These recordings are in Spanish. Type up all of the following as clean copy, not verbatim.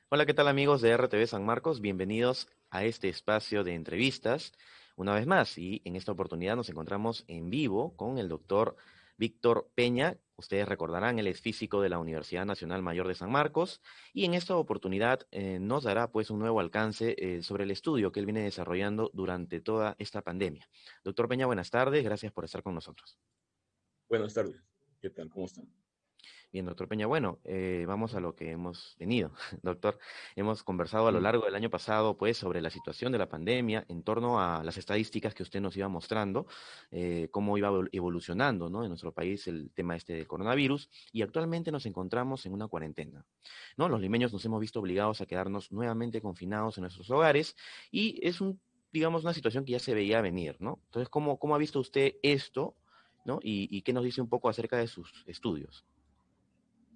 Hola, ¿qué tal amigos de RTV San Marcos? Bienvenidos a este espacio de entrevistas una vez más y en esta oportunidad nos encontramos en vivo con el doctor Víctor Peña. Ustedes recordarán, él es físico de la Universidad Nacional Mayor de San Marcos y en esta oportunidad nos dará pues un nuevo alcance sobre el estudio que él viene desarrollando durante toda esta pandemia. Doctor Peña, buenas tardes, gracias por estar con nosotros. Buenas tardes. ¿Qué tal? ¿Cómo están? Bien, doctor Peña, bueno, vamos a lo que hemos tenido. Doctor, hemos conversado a lo Mm. largo del año pasado, pues, sobre la situación de la pandemia en torno a las estadísticas que usted nos iba mostrando, cómo iba evolucionando, ¿no? En nuestro país el tema este del coronavirus, y actualmente nos encontramos en una cuarentena, ¿no? Los limeños nos hemos visto obligados a quedarnos nuevamente confinados en nuestros hogares, y es digamos, una situación que ya se veía venir, ¿no? Entonces, ¿cómo ha visto usted esto, ¿no? Y qué nos dice un poco acerca de sus estudios?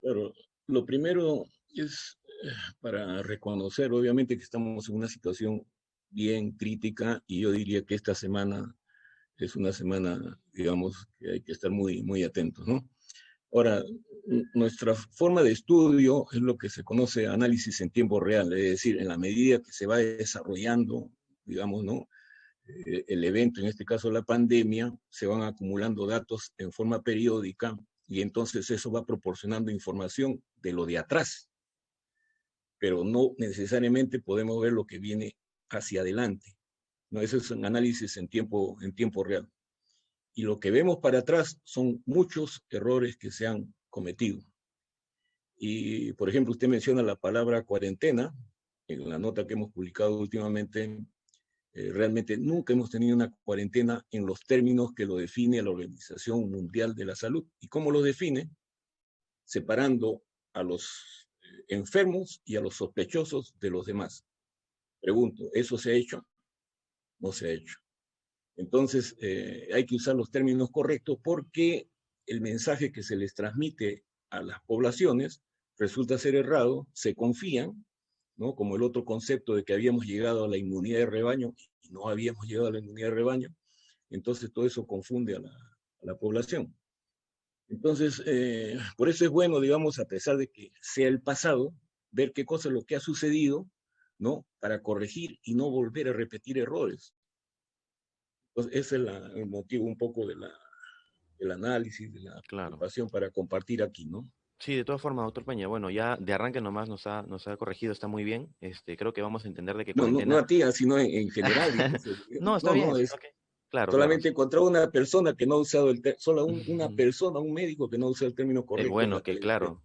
Claro, lo primero es para reconocer, obviamente, que estamos en una situación bien crítica y yo diría que esta semana es una semana, digamos, que hay que estar muy, muy atentos, ¿no? Ahora, nuestra forma de estudio es lo que se conoce análisis en tiempo real, es decir, en la medida que se va desarrollando, digamos, ¿no? El evento, en este caso la pandemia, se van acumulando datos en forma periódica y entonces eso va proporcionando información de lo de atrás, pero no necesariamente podemos ver lo que viene hacia adelante. ¿No? Eso es un análisis en tiempo real. Y lo que vemos para atrás son muchos errores que se han cometido. Y, por ejemplo, usted menciona la palabra cuarentena en la nota que hemos publicado últimamente. Realmente nunca hemos tenido una cuarentena en los términos que lo define la Organización Mundial de la Salud. ¿Y cómo lo define? Separando a los enfermos y a los sospechosos de los demás. Pregunto, ¿eso se ha hecho? No se ha hecho. Entonces, hay que usar los términos correctos porque el mensaje que se les transmite a las poblaciones resulta ser errado, se confían, ¿no? Como el otro concepto de que habíamos llegado a la inmunidad de rebaño y no habíamos llegado a la inmunidad de rebaño. Entonces todo eso confunde a la población. Entonces, por eso es bueno, digamos, a pesar de que sea el pasado, ver qué cosa es lo que ha sucedido, ¿no? Para corregir y no volver a repetir errores. Entonces, ese es el motivo un poco del análisis, de la Claro. preocupación para compartir aquí, ¿no? Sí, de todas formas, doctor Peña, bueno, ya de arranque nomás nos ha corregido, está muy bien. Creo que vamos a entender de que No, no, no cuarentena. a ti, sino en general, digamos. No, está No, bien, no, sino es que. Claro, claro. solamente encontrar una persona que no ha usado solo una persona, un médico que no usa el término correcto en Bueno, la que televisión. claro,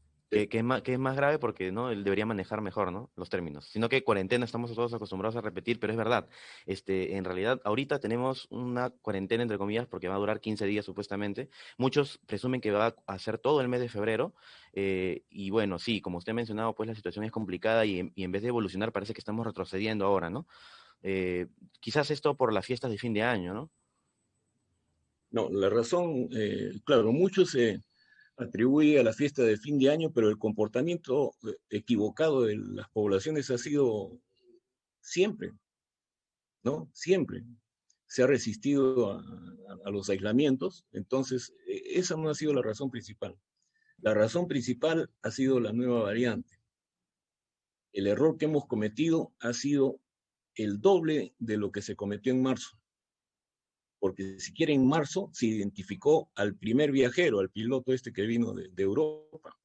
que es más grave porque no, él debería manejar mejor, ¿no? Los términos. Sino que cuarentena estamos todos acostumbrados a repetir, pero es verdad. En realidad, ahorita tenemos una cuarentena, entre comillas, porque va a durar 15 días supuestamente. Muchos presumen que va a ser todo el mes de febrero. Y bueno, sí, como usted ha mencionado, pues la situación es complicada y en vez de evolucionar parece que estamos retrocediendo ahora, ¿no? Eh, Quizás esto por las fiestas de fin de año, ¿no? No, la razón, claro, mucho se atribuye a la fiesta de fin de año, pero el comportamiento equivocado de las poblaciones ha sido siempre, ¿no? Siempre. Se ha resistido a los aislamientos, entonces esa no ha sido la razón principal. La razón principal ha sido la nueva variante. El error que hemos cometido ha sido el doble de lo que se cometió en marzo, porque si quiere en marzo se identificó al primer viajero, al piloto este que vino de Europa,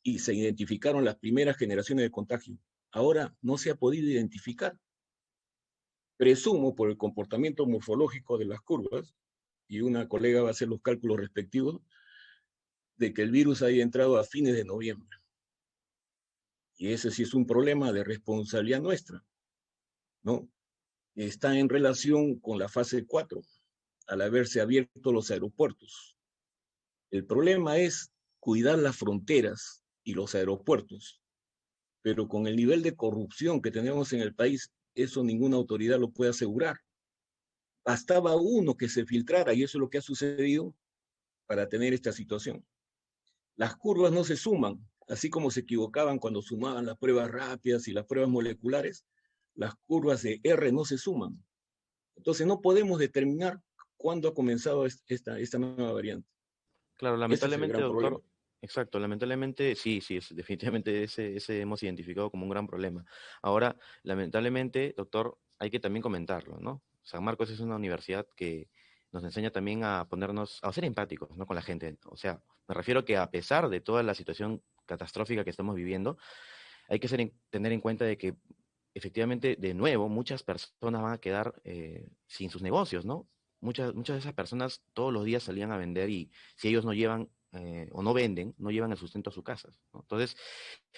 y se identificaron las primeras generaciones de contagio. Ahora no se ha podido identificar. Presumo por el comportamiento morfológico de las curvas, y una colega va a hacer los cálculos respectivos, de que el virus haya entrado a fines de noviembre. Y ese sí es un problema de responsabilidad nuestra, ¿no? Está en relación con la fase 4, al haberse abierto los aeropuertos. El problema es cuidar las fronteras y los aeropuertos, pero con el nivel de corrupción que tenemos en el país, eso ninguna autoridad lo puede asegurar. Bastaba uno que se filtrara y eso es lo que ha sucedido para tener esta situación. Las curvas no se suman, así como se equivocaban cuando sumaban las pruebas rápidas y las pruebas moleculares, las curvas de R no se suman. Entonces no podemos determinar cuándo ha comenzado esta nueva variante. Claro, Ese es el lamentablemente, gran doctor, problema. Exacto, lamentablemente sí, sí, definitivamente ese hemos identificado como un gran problema. Ahora, lamentablemente, doctor, hay que también comentarlo, ¿no? San Marcos es una universidad que nos enseña también a ponernos, a ser empáticos, ¿no? Con la gente. O sea, me refiero que a pesar de toda la situación catastrófica que estamos viviendo, hay que tener en cuenta de que efectivamente, de nuevo, muchas personas van a quedar sin sus negocios, ¿no? Muchas de esas personas todos los días salían a vender y si ellos no llevan o no venden, no llevan el sustento a sus casas, ¿no? Entonces,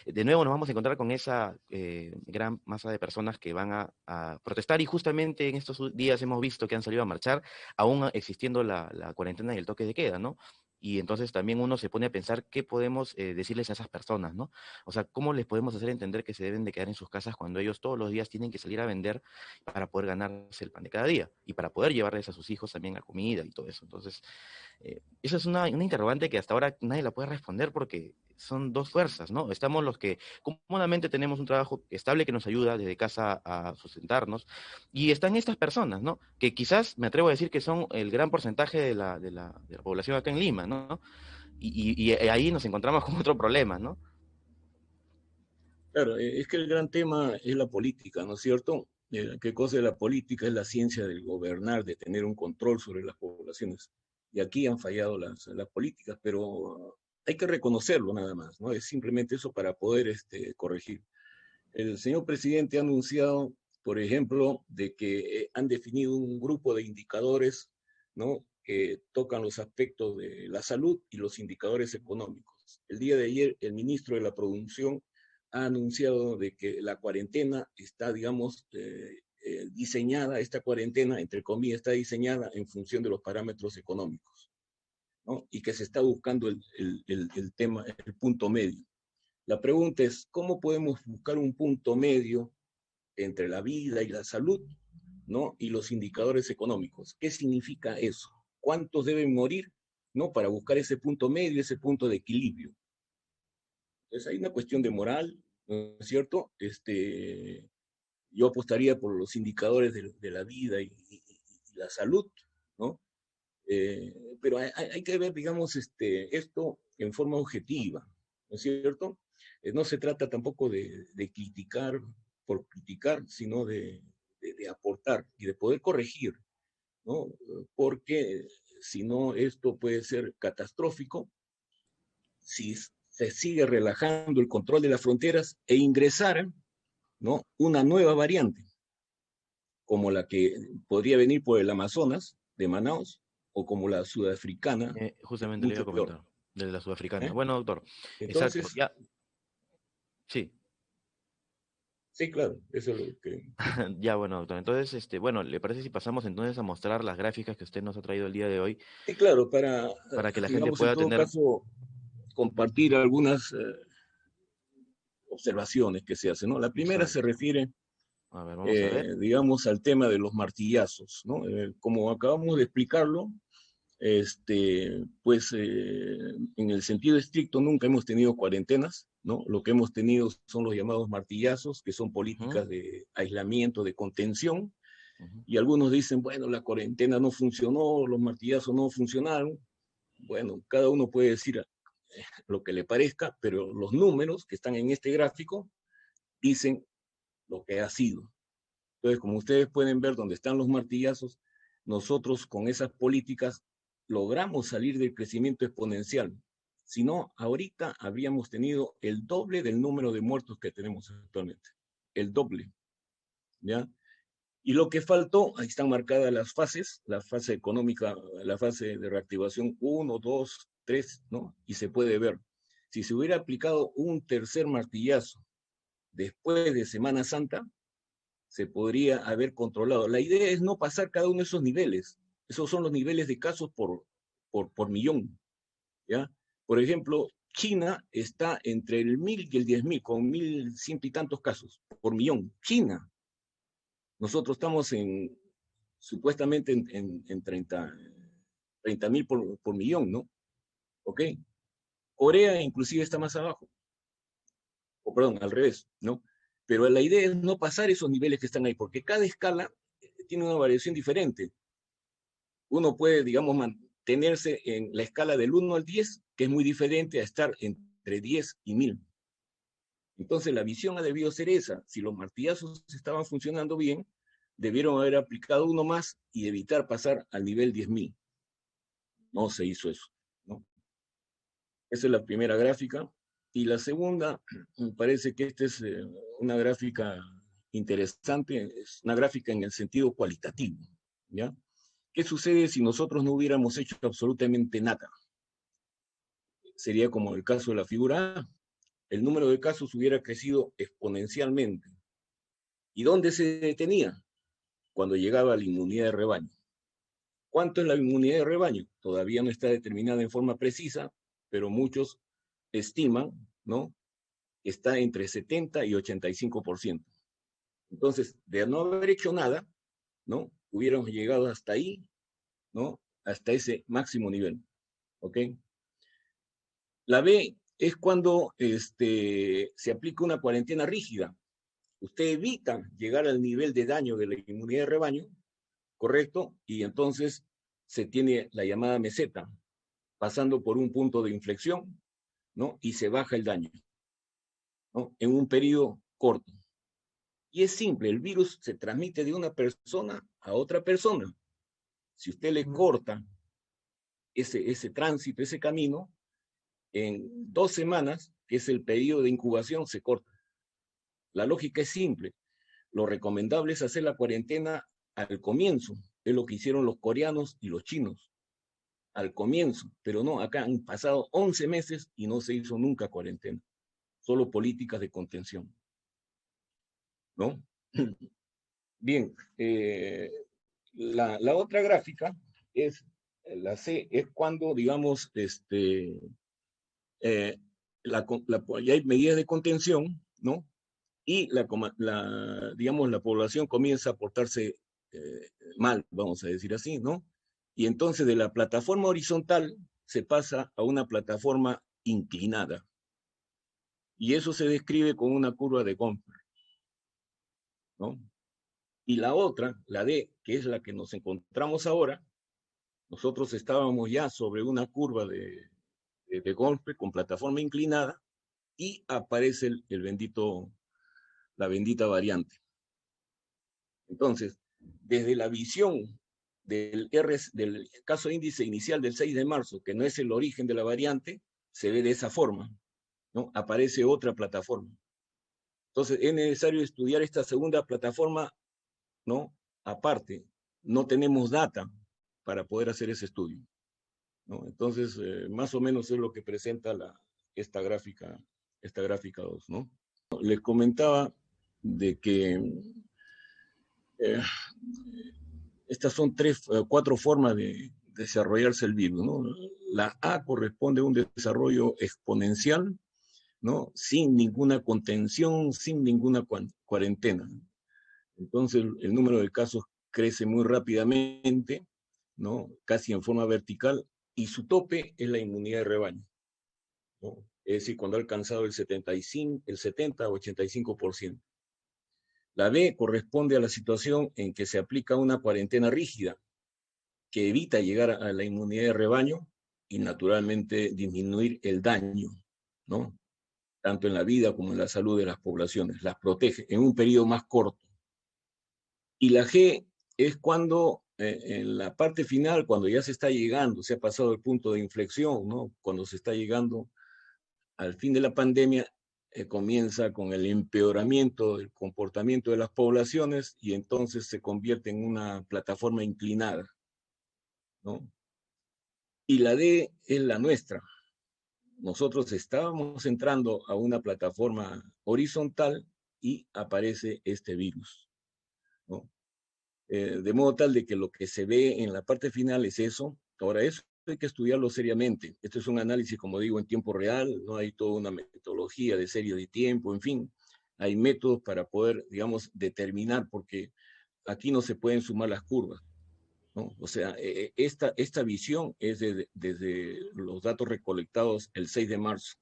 de nuevo nos vamos a encontrar con esa gran masa de personas que van a protestar y justamente en estos días hemos visto que han salido a marchar, aún existiendo la cuarentena y el toque de queda, ¿no? Y entonces también uno se pone a pensar qué podemos decirles a esas personas, ¿no? O sea, cómo les podemos hacer entender que se deben de quedar en sus casas cuando ellos todos los días tienen que salir a vender para poder ganarse el pan de cada día y para poder llevarles a sus hijos también la comida y todo eso. Entonces, esa es una interrogante que hasta ahora nadie la puede responder porque son dos fuerzas, ¿no? Estamos los que cómodamente tenemos un trabajo estable que nos ayuda desde casa a sustentarnos y están estas personas, ¿no? Que quizás me atrevo a decir que son el gran porcentaje de la población acá en Lima, ¿no? Y ahí nos encontramos con otro problema, ¿no? Claro, es que el gran tema es la política, ¿no es cierto? ¿Qué cosa es la política? Es la ciencia del gobernar, de tener un control sobre las poblaciones. Y aquí han fallado las políticas, pero hay que reconocerlo nada más, ¿no? Es simplemente eso para poder corregir. El señor presidente ha anunciado, por ejemplo, de que han definido un grupo de indicadores, ¿no? Que tocan los aspectos de la salud y los indicadores económicos. El día de ayer, el ministro de la Producción ha anunciado de que la cuarentena está, digamos, diseñada, esta cuarentena, entre comillas, está diseñada en función de los parámetros económicos, ¿no? Y que se está buscando el tema, el punto medio. La pregunta es, ¿cómo podemos buscar un punto medio entre la vida y la salud, ¿no? Y los indicadores económicos? ¿Qué significa eso? ¿Cuántos deben morir, ¿no? Para buscar ese punto medio, ese punto de equilibrio. Entonces hay una cuestión de moral, ¿no es cierto? Yo apostaría por los indicadores de la vida y la salud, ¿no? Pero hay que ver, digamos, esto en forma objetiva, ¿no es cierto? No se trata tampoco de criticar por criticar, sino de aportar y de poder corregir, ¿no? Porque si no, esto puede ser catastrófico si se sigue relajando el control de las fronteras e ingresar, ¿no? Una nueva variante, como la que podría venir por el Amazonas de Manaus o como la sudafricana, que es Justamente le iba a mucho peor. comentar, de la sudafricana. ¿Eh? Bueno, doctor, exacto, Entonces, ya, sí, sí, claro, eso es lo que... ya, bueno, doctor. Entonces, bueno, ¿le parece si pasamos entonces a mostrar las gráficas que usted nos ha traído el día de hoy Sí, claro, para que la gente digamos, en pueda todo tener, caso, compartir algunas observaciones que se hacen, ¿no? La primera se exacto. refiere, A ver, vamos a ver. digamos, al tema de los martillazos, ¿no? Como acabamos de explicarlo, pues en el sentido estricto nunca hemos tenido cuarentenas, ¿no? Lo que hemos tenido son los llamados martillazos, que son Ujú, políticas de aislamiento, de contención, ujú. y algunos dicen, bueno, la cuarentena no funcionó, los martillazos no funcionaron. Bueno, cada uno puede decir lo que le parezca, pero los números que están en este gráfico dicen lo que ha sido. Entonces, como ustedes pueden ver donde están los martillazos, nosotros con esas políticas logramos salir del crecimiento exponencial. Si no, ahorita habríamos tenido el doble del número de muertos que tenemos actualmente. El doble, ¿ya? Y lo que faltó, ahí están marcadas las fases, la fase económica, la fase de reactivación uno, 2, 3, ¿no? Y se puede ver. Si se hubiera aplicado un tercer martillazo después de Semana Santa, se podría haber controlado. La idea es no pasar cada uno de esos niveles. Esos son los niveles de casos por millón, ¿ya? Por ejemplo, China está entre el 1000 y el 10.000, con 1100 y tantos casos por millón. China. Nosotros estamos supuestamente en 30.000 por millón, ¿no? ¿Ok? Corea inclusive está más abajo, o perdón, al revés, ¿no? Pero la idea es no pasar esos niveles que están ahí, porque cada escala tiene una variación diferente. Uno puede, digamos, tenerse en la escala del 1 al 10, que es muy diferente a estar entre 10 y 1000. Entonces la visión ha debido ser esa. Si los martillazos estaban funcionando bien, debieron haber aplicado uno más y evitar pasar al nivel 10.000. No se hizo eso, ¿no? Esa es la primera gráfica. Y la segunda, me parece que esta es una gráfica interesante, es una gráfica en el sentido cualitativo, ¿ya? ¿Qué sucede si nosotros no hubiéramos hecho absolutamente nada? Sería como el caso de la figura A. El número de casos hubiera crecido exponencialmente. ¿Y dónde se detenía? Cuando llegaba a la inmunidad de rebaño. ¿Cuánto es la inmunidad de rebaño? Todavía no está determinada en forma precisa, pero muchos estiman, ¿no? Está entre 70 y 85%. Entonces, de no haber hecho nada, ¿no? Hubiéramos llegado hasta ahí, ¿no? Hasta ese máximo nivel, ¿ok? La B es cuando se aplica una cuarentena rígida. Usted evita llegar al nivel de daño de la inmunidad de rebaño, ¿correcto? Y entonces se tiene la llamada meseta, pasando por un punto de inflexión, ¿no? Y se baja el daño, ¿no? En un periodo corto. Y es simple, el virus se transmite de una persona a otra persona. Si usted le corta ese tránsito, ese camino, en 2 semanas, que es el periodo de incubación, se corta. La lógica es simple. Lo recomendable es hacer la cuarentena al comienzo. Es lo que hicieron los coreanos y los chinos. Al comienzo. Pero no, acá han pasado 11 meses y no se hizo nunca cuarentena. Solo políticas de contención, ¿no? Bien, la otra gráfica es, la C, es cuando, digamos, ya hay medidas de contención, ¿no? Y digamos, la población comienza a portarse mal, vamos a decir así, ¿no? Y entonces de la plataforma horizontal se pasa a una plataforma inclinada. Y eso se describe con una curva de Gomper, ¿no? Y la otra, la D, que es la que nos encontramos ahora, nosotros estábamos ya sobre una curva de Gomper con plataforma inclinada y aparece la bendita variante. Entonces, desde la visión del caso índice inicial del 6 de marzo, que no es el origen de la variante, se ve de esa forma, ¿no? Aparece otra plataforma. Entonces, es necesario estudiar esta segunda plataforma, ¿no? Aparte, no tenemos data para poder hacer ese estudio, ¿no? Entonces, más o menos es lo que presenta esta gráfica 2, ¿no? Les comentaba de que estas son 4 formas de desarrollarse el virus, ¿no? La A corresponde a un desarrollo exponencial, ¿no? Sin ninguna contención, sin ninguna cuarentena. Entonces, el número de casos crece muy rápidamente, ¿no? Casi en forma vertical, y su tope es la inmunidad de rebaño, ¿no? Es decir, cuando ha alcanzado el 70-85%. La B corresponde a la situación en que se aplica una cuarentena rígida, que evita llegar a la inmunidad de rebaño y naturalmente disminuir el daño, ¿no? Tanto en la vida como en la salud de las poblaciones, las protege en un periodo más corto. Y la G es cuando en la parte final, cuando ya se está llegando, se ha pasado el punto de inflexión, ¿no? Cuando se está llegando al fin de la pandemia, comienza con el empeoramiento del comportamiento de las poblaciones y entonces se convierte en una plataforma inclinada, ¿no? Y la D es la nuestra. Nosotros estábamos entrando a una plataforma horizontal y aparece este virus, ¿no? De modo tal de que lo que se ve en la parte final es eso. Ahora, eso hay que estudiarlo seriamente. Esto es un análisis, como digo, en tiempo real, no hay toda una metodología de serie de tiempo, en fin. Hay métodos para poder, digamos, determinar, porque aquí no se pueden sumar las curvas, ¿no? O sea, esta visión es desde los datos recolectados el 6 de marzo,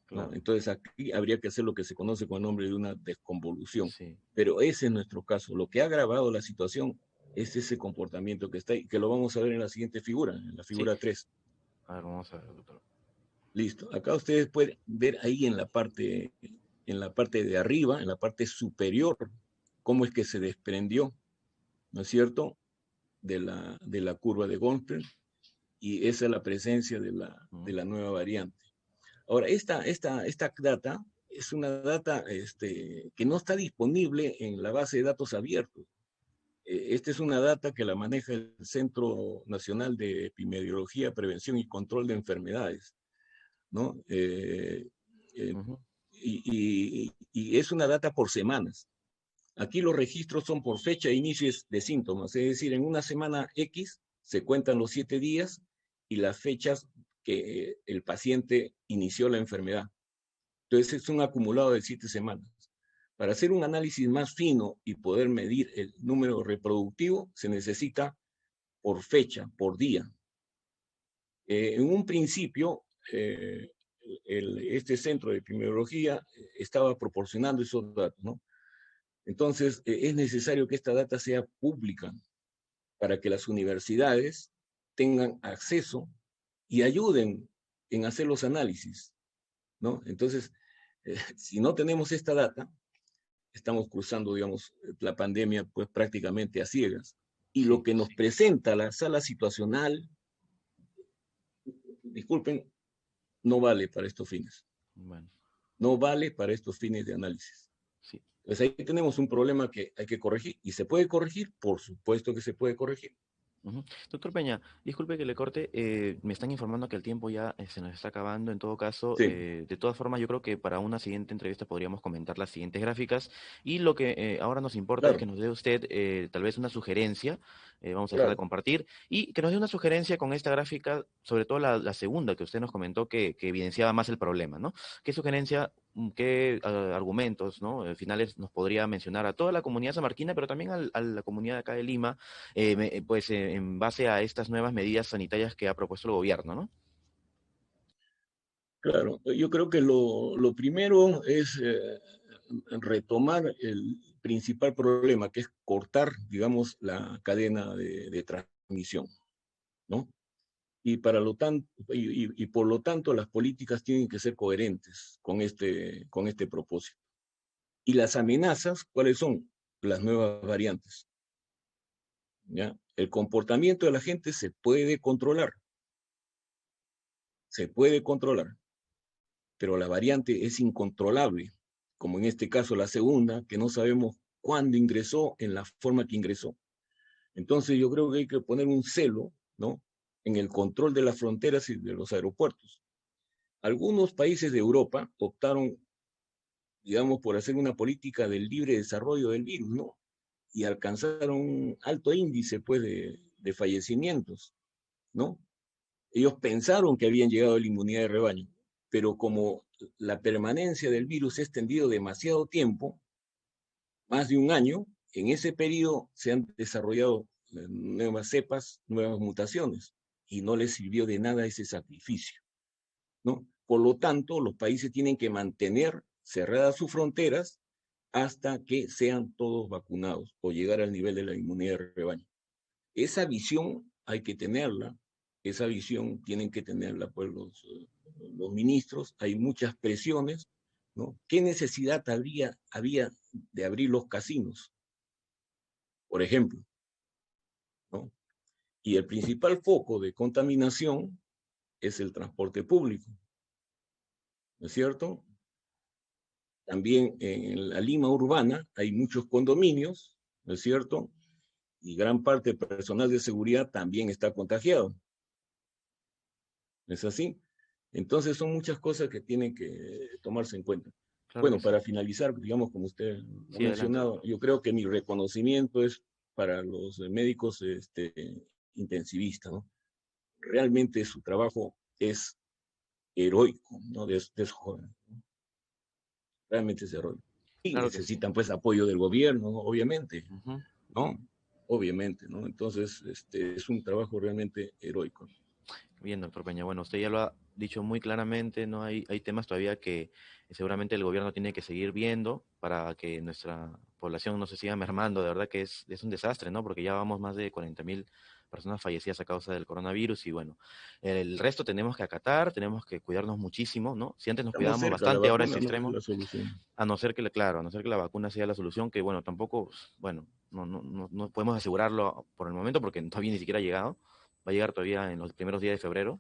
¿no? Claro. Entonces aquí habría que hacer lo que se conoce con el nombre de una desconvolución. Sí. Pero ese es nuestro caso. Lo que ha agravado la situación Es ese comportamiento que está ahí, que lo vamos a ver en la siguiente figura, en la Sí, figura 3. a ver, vamos a ver, doctor. Listo. Acá ustedes pueden ver ahí en la parte de arriba, en la parte superior, cómo es que se desprendió, ¿no es cierto?, de la curva de Goldberg, y esa es la presencia de la nueva variante. Ahora, esta data es una data que no está disponible en la base de datos abiertos. Esta es una data que la maneja el Centro Nacional de Epidemiología, Prevención y Control de Enfermedades, ¿no? Eh, Ujú. y es una data por semanas. Aquí los registros son por fecha de inicio de síntomas, es decir, en una semana X se cuentan los 7 días y las fechas que el paciente inició la enfermedad. Entonces es un acumulado de 7 semanas. Para hacer un análisis más fino y poder medir el número reproductivo, se necesita por fecha, por día. En un principio, este centro de epidemiología estaba proporcionando esos datos, ¿no? Entonces, es necesario que esta data sea pública para que las universidades tengan acceso y ayuden en hacer los análisis, ¿no? Entonces, si no tenemos esta data, estamos cruzando, digamos, la pandemia pues prácticamente a ciegas. Y lo Sí, que nos presenta la sala situacional, disculpen, no vale para estos fines. bueno, No vale para estos fines de análisis. sí. Pues ahí tenemos un problema que hay que corregir. ¿Y se puede corregir? Por supuesto que se puede corregir. Ujú. Doctor Peña, disculpe que le corte, me están informando que el tiempo ya se nos está acabando. En todo caso, Sí, de todas formas, yo creo que para una siguiente entrevista podríamos comentar las siguientes gráficas y lo que ahora nos importa es que claro, nos dé usted tal vez una sugerencia, vamos a dejar de claro. compartir, y que nos dé una sugerencia con esta gráfica, sobre todo la segunda que usted nos comentó que evidenciaba más el problema, ¿no? ¿Qué sugerencia, qué argumentos, ¿no? Finales nos podría mencionar a toda la comunidad samarquina, pero también a la comunidad de acá de Lima? Pues en base a estas nuevas medidas sanitarias que ha propuesto el gobierno, ¿no? Claro, yo creo que lo primero es retomar el principal problema, que es cortar, digamos, la cadena de transmisión, ¿no? Y, y por lo tanto las políticas tienen que ser coherentes con este propósito. Y las amenazas, ¿cuáles son? Las nuevas variantes, ¿ya? El comportamiento de la gente se puede controlar, pero la variante es incontrolable, como en este caso la segunda, que no sabemos cuándo ingresó, en la forma que ingresó. Entonces yo creo que hay que poner un celo, ¿no?, en el control de las fronteras y de los aeropuertos. Algunos países de Europa optaron, digamos, por hacer una política del libre desarrollo del virus, ¿no? Y alcanzaron un alto índice, pues, de fallecimientos, ¿no? Ellos pensaron que habían llegado a la inmunidad de rebaño, pero como la permanencia del virus se ha extendido demasiado tiempo, más de un año, en ese periodo se han desarrollado nuevas cepas, nuevas mutaciones, y no les sirvió de nada ese sacrificio, ¿no? Por lo tanto, los países tienen que mantener cerradas sus fronteras hasta que sean todos vacunados o llegar al nivel de la inmunidad de rebaño. Esa visión hay que tenerla, esa visión tienen que tenerla pues los ministros, hay muchas presiones, ¿no? ¿Qué necesidad había de abrir los casinos, por ejemplo, ¿no? Y el principal foco de contaminación es el transporte público, ¿no es cierto? También en la Lima urbana hay muchos condominios, ¿no es cierto? Y gran parte del personal de seguridad también está contagiado. ¿Es así? Entonces son muchas cosas que tienen que tomarse en cuenta. Claro que Bueno, sí. para finalizar, digamos, como usted lo ha Sí, adelante, mencionado, doctor. yo creo que mi reconocimiento es para los médicos intensivistas, ¿no? Realmente su trabajo es heroico, ¿no? ¿no? Realmente es heroico. Y Claro que sí. necesitan pues apoyo del gobierno, ¿no? Obviamente, Ujú. ¿no? Obviamente, ¿no? Entonces, es un trabajo realmente heroico. Bien, doctor Peña. Bueno, usted ya lo ha dicho muy claramente, ¿no? Hay temas todavía que seguramente el gobierno tiene que seguir viendo para que nuestra población no se siga mermando, de verdad que es un desastre, ¿no? Porque ya vamos más de 40.000 personas fallecidas a causa del coronavirus y bueno, el resto tenemos que acatar, tenemos que cuidarnos muchísimo, ¿no? Si antes nos Estamos cuidábamos cerca, la bastante, ahora es vacuna no es extremo, la solución. a no ser que, claro, a no ser que la vacuna sea la solución, que bueno, tampoco, bueno, no podemos asegurarlo por el momento porque todavía ni siquiera ha llegado, va a llegar todavía en los primeros días de febrero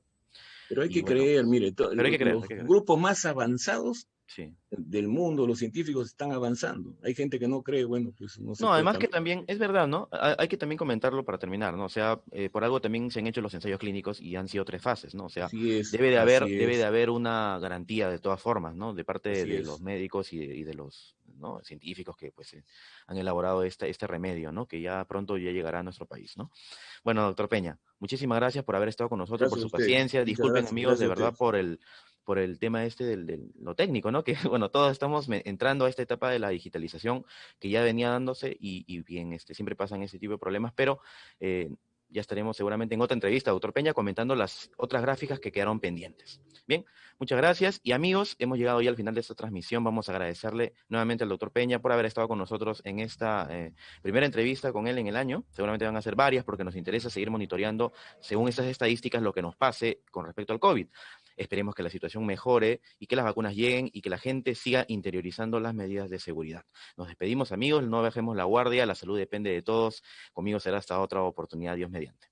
Pero hay y que bueno, creer, mire, pero hay los que creer, grupos más avanzados sí. del mundo, los científicos están avanzando. Hay gente que no cree, bueno, pues no se No, puede además que cambiar. también, es verdad, ¿no? Hay que también comentarlo para terminar, ¿no? O sea, por algo también se han hecho los ensayos clínicos y han sido 3 fases, ¿no? O sea, Así debe de es, haber una garantía de todas formas, ¿no? De parte así de los es. médicos y de los, ¿no? científicos que pues han elaborado este remedio, ¿no? Que ya pronto ya llegará a nuestro país, ¿no? Bueno, doctor Peña, muchísimas gracias por haber estado con nosotros, por Gracias a su usted. paciencia. Muchas Disculpen, gracias. amigos, Gracias de a usted. verdad por el tema este lo técnico, ¿no? Que bueno, todos estamos entrando a esta etapa de la digitalización que ya venía dándose y bien, siempre pasan ese tipo de problemas, pero eh, ya estaremos seguramente en otra entrevista, doctor Peña, comentando las otras gráficas que quedaron pendientes. Bien, muchas gracias y amigos, hemos llegado ya al final de esta transmisión. Vamos a agradecerle nuevamente al doctor Peña por haber estado con nosotros en esta primera entrevista con él en el año. Seguramente van a ser varias porque nos interesa seguir monitoreando según esas estadísticas lo que nos pase con respecto al COVID. Esperemos que la situación mejore y que las vacunas lleguen y que la gente siga interiorizando las medidas de seguridad. Nos despedimos, amigos, no bajemos la guardia, la salud depende de todos. Conmigo será hasta otra oportunidad, Dios mediante.